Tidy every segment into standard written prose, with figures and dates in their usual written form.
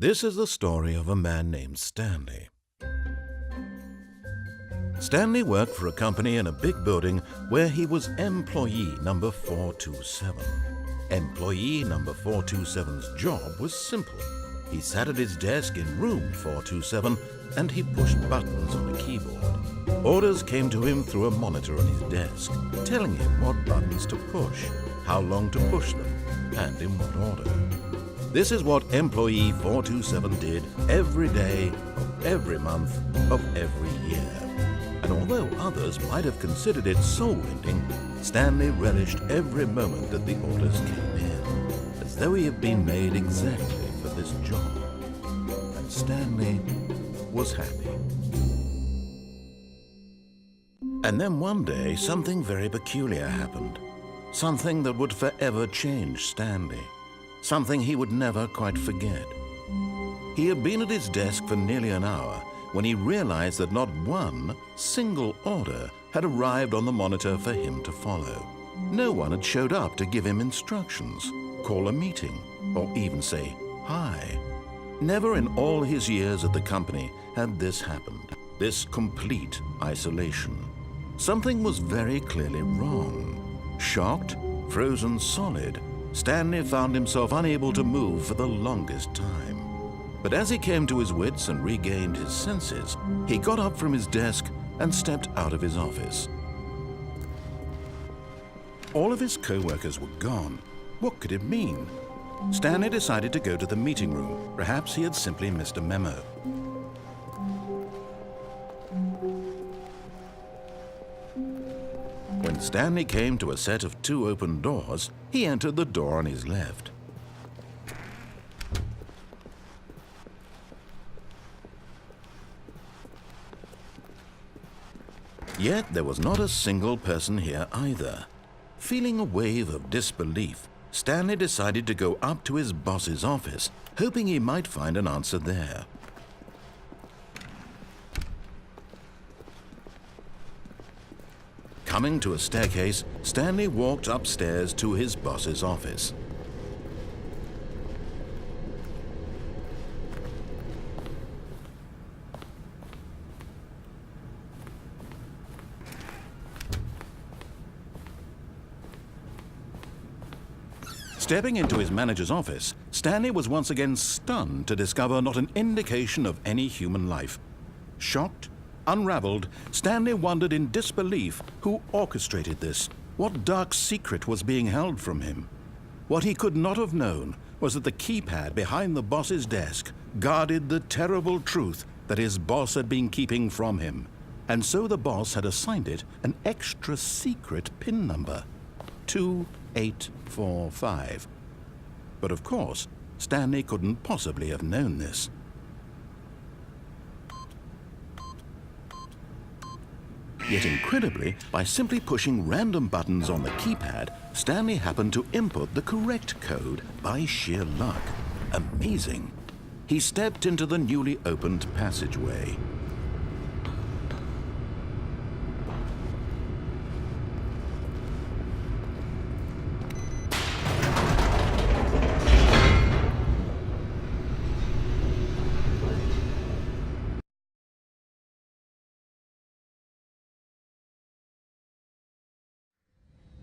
This is the story of a man named Stanley. Stanley worked for a company in a big building where he was employee number 427. Employee number 427's job was simple. He sat at his desk in room 427 and he pushed buttons on a keyboard. Orders came to him through a monitor on his desk, telling him what buttons to push, how long to push them, and in what order. This is what employee 427 did every day of every month of every year. And although others might have considered it soul-ending, Stanley relished every moment that the orders came in, as though he had been made exactly for this job. And Stanley was happy. And then one day, something very peculiar happened. Something that would forever change Stanley. Something he would never quite forget. He had been at his desk for nearly an hour when he realized that not one single order had arrived on the monitor for him to follow. No one had showed up to give him instructions, call a meeting, or even say hi. Never in all his years at the company had this happened, this complete isolation. Something was very clearly wrong. Shocked, frozen solid, Stanley found himself unable to move for the longest time. But as he came to his wits and regained his senses, he got up from his desk and stepped out of his office. All of his co-workers were gone. What could it mean? Stanley decided to go to the meeting room. Perhaps he had simply missed a memo. When Stanley came to a set of 2 open doors, he entered the door on his left. Yet there was not a single person here either. Feeling a wave of disbelief, Stanley decided to go up to his boss's office, hoping he might find an answer there. Coming to a staircase, Stanley walked upstairs to his boss's office. Stepping into his manager's office, Stanley was once again stunned to discover not an indication of any human life. Shocked, unraveled, Stanley wondered in disbelief who orchestrated this, what dark secret was being held from him. What he could not have known was that the keypad behind the boss's desk guarded the terrible truth that his boss had been keeping from him, and so the boss had assigned it an extra secret PIN number, 2845. But of course, Stanley couldn't possibly have known this. Yet incredibly, by simply pushing random buttons on the keypad, Stanley happened to input the correct code by sheer luck. Amazing. He stepped into the newly opened passageway.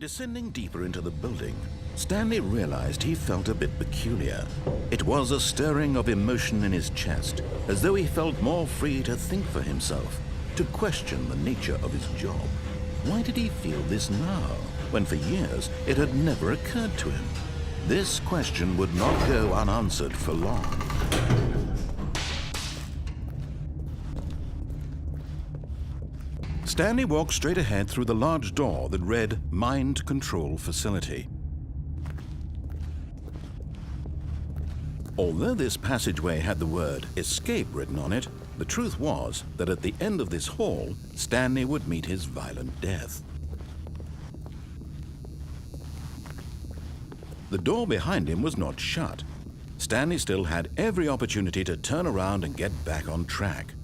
Descending deeper into the building, Stanley realized he felt a bit peculiar. It was a stirring of emotion in his chest, as though he felt more free to think for himself, to question the nature of his job. Why did he feel this now, when for years it had never occurred to him? This question would not go unanswered for long. Stanley walked straight ahead through the large door that read Mind Control Facility. Although this passageway had the word Escape written on it, the truth was that at the end of this hall, Stanley would meet his violent death. The door behind him was not shut. Stanley still had every opportunity to turn around and get back on track.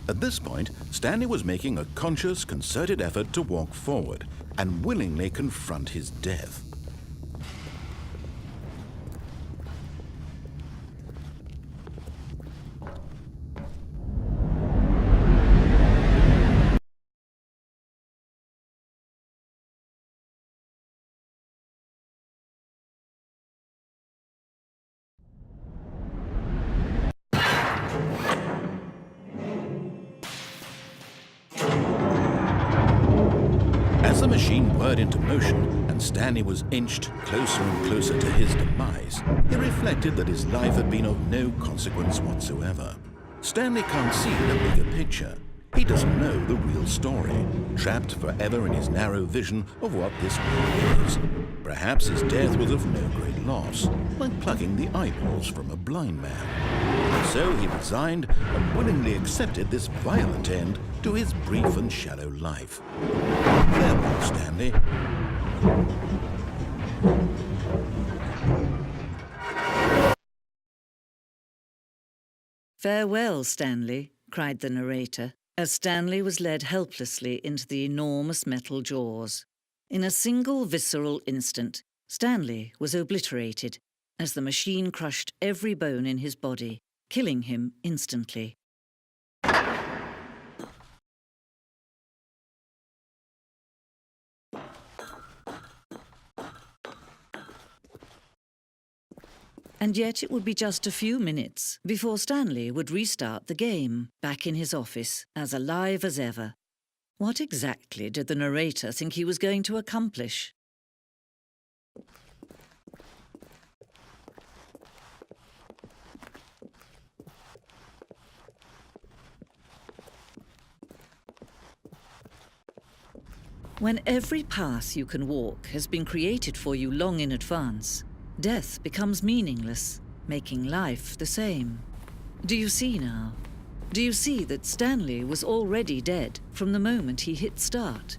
At this point, Stanley was making a conscious, concerted effort to walk forward and willingly confront his death. spurred into motion and Stanley was inched closer and closer to his demise, he reflected that his life had been of no consequence whatsoever. Stanley can't see the bigger picture. He doesn't know the real story, trapped forever in his narrow vision of what this world is. Perhaps his death was of no great loss, like plucking the eyeballs from a blind man. So he resigned and willingly accepted this violent end to his brief and shallow life. Farewell, Stanley. "Farewell, Stanley," cried the narrator, as Stanley was led helplessly into the enormous metal jaws. In a single visceral instant, Stanley was obliterated as the machine crushed every bone in his body, killing him instantly. And yet it would be just a few minutes before Stanley would restart the game, back in his office, as alive as ever. What exactly did the narrator think he was going to accomplish? When every path you can walk has been created for you long in advance, death becomes meaningless, making life the same. Do you see now? Do you see that Stanley was already dead from the moment he hit start?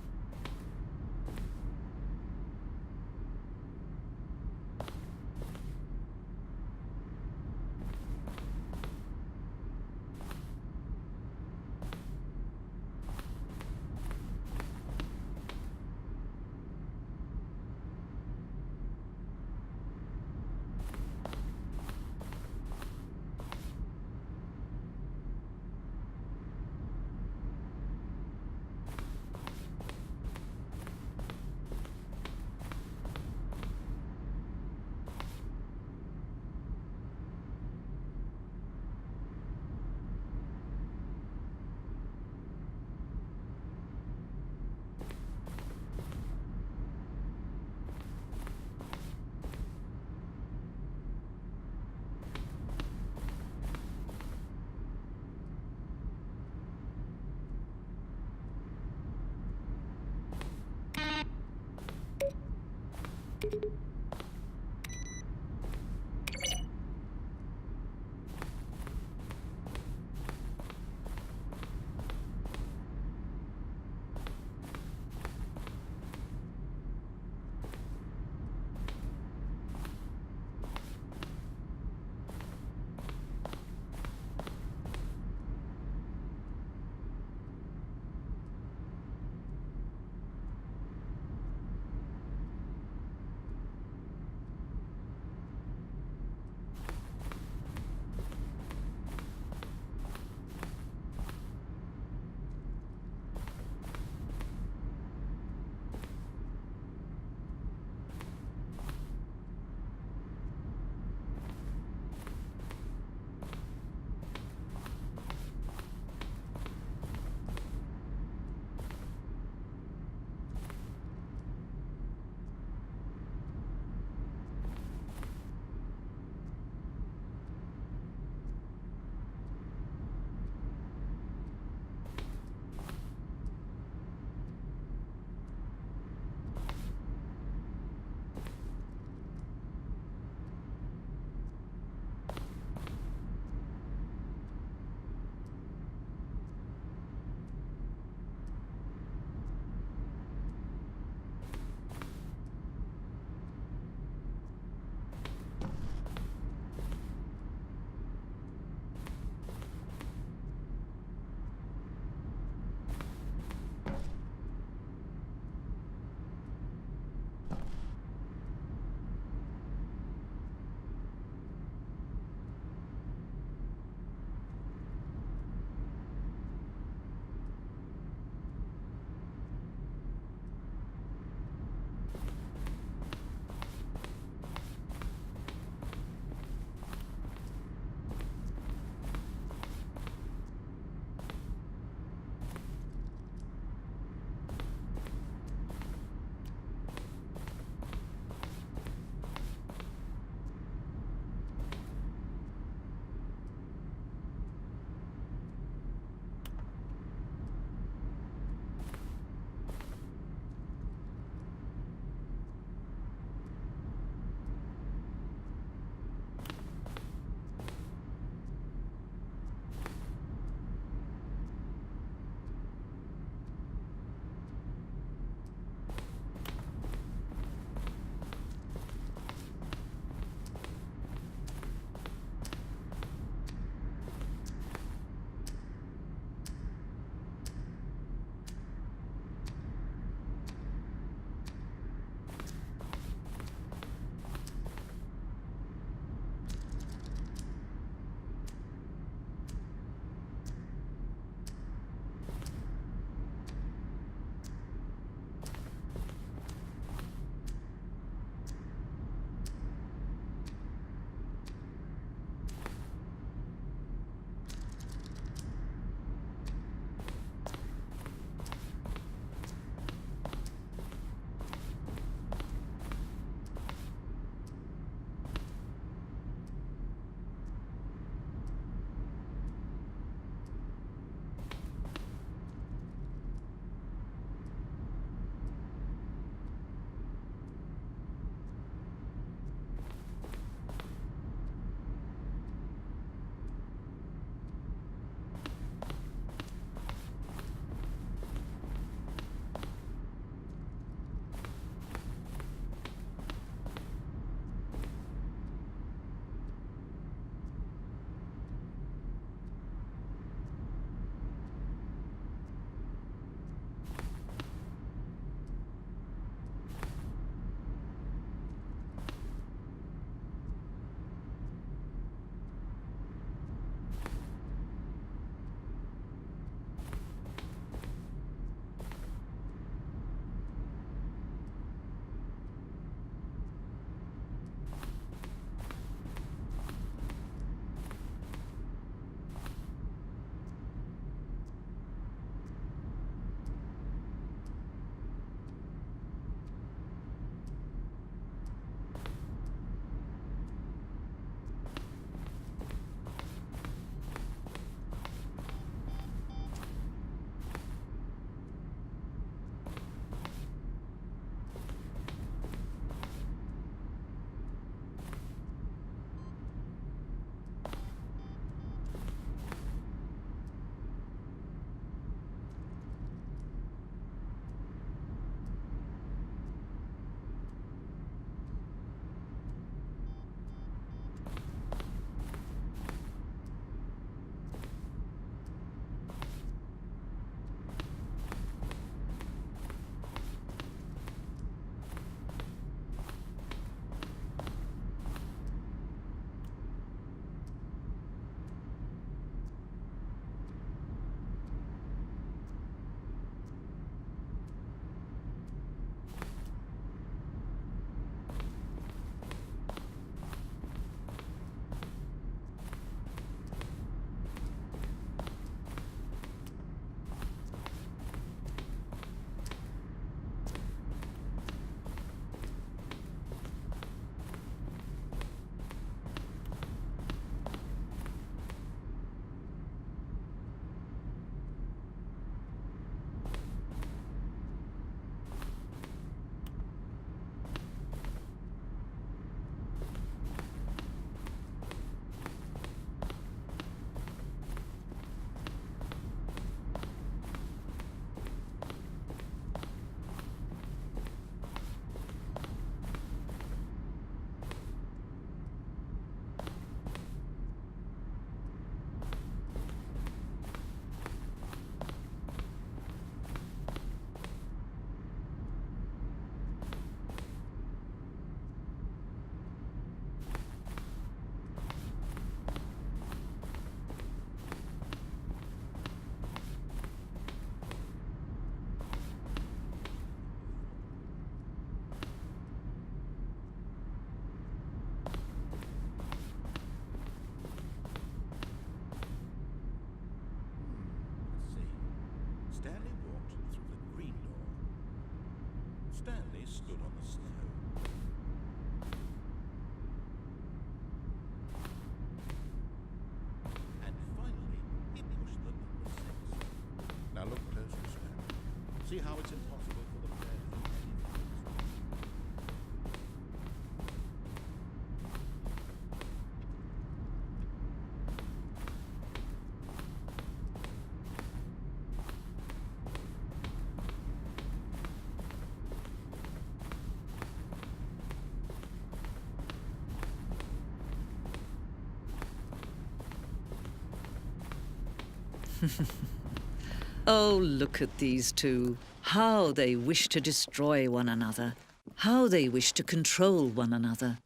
Oh, look at these two. How they wish to destroy one another. How they wish to control one another.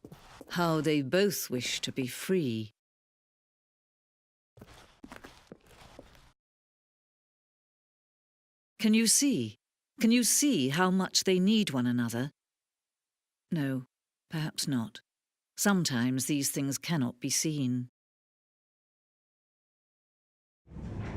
How they both wish to be free. Can you see? Can you see how much they need one another? No, perhaps not. Sometimes these things cannot be seen.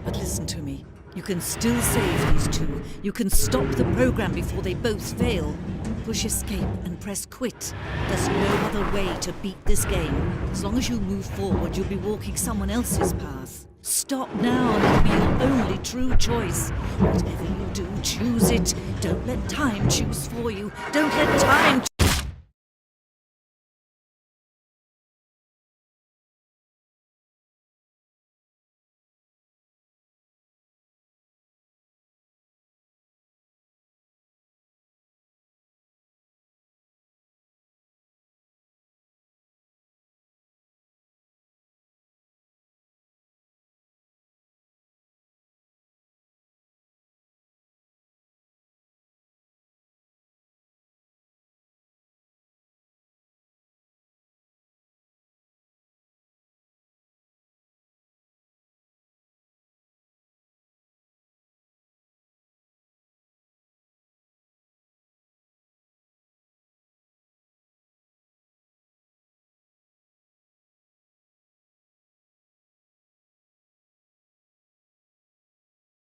But listen to me. You can still save these two. You can stop the program before they both fail. Push escape and press quit. There's no other way to beat this game. As long as you move forward, you'll be walking someone else's path. Stop now and it'll be your only true choice. Whatever you do, choose it. Don't let time choose for you. Don't let time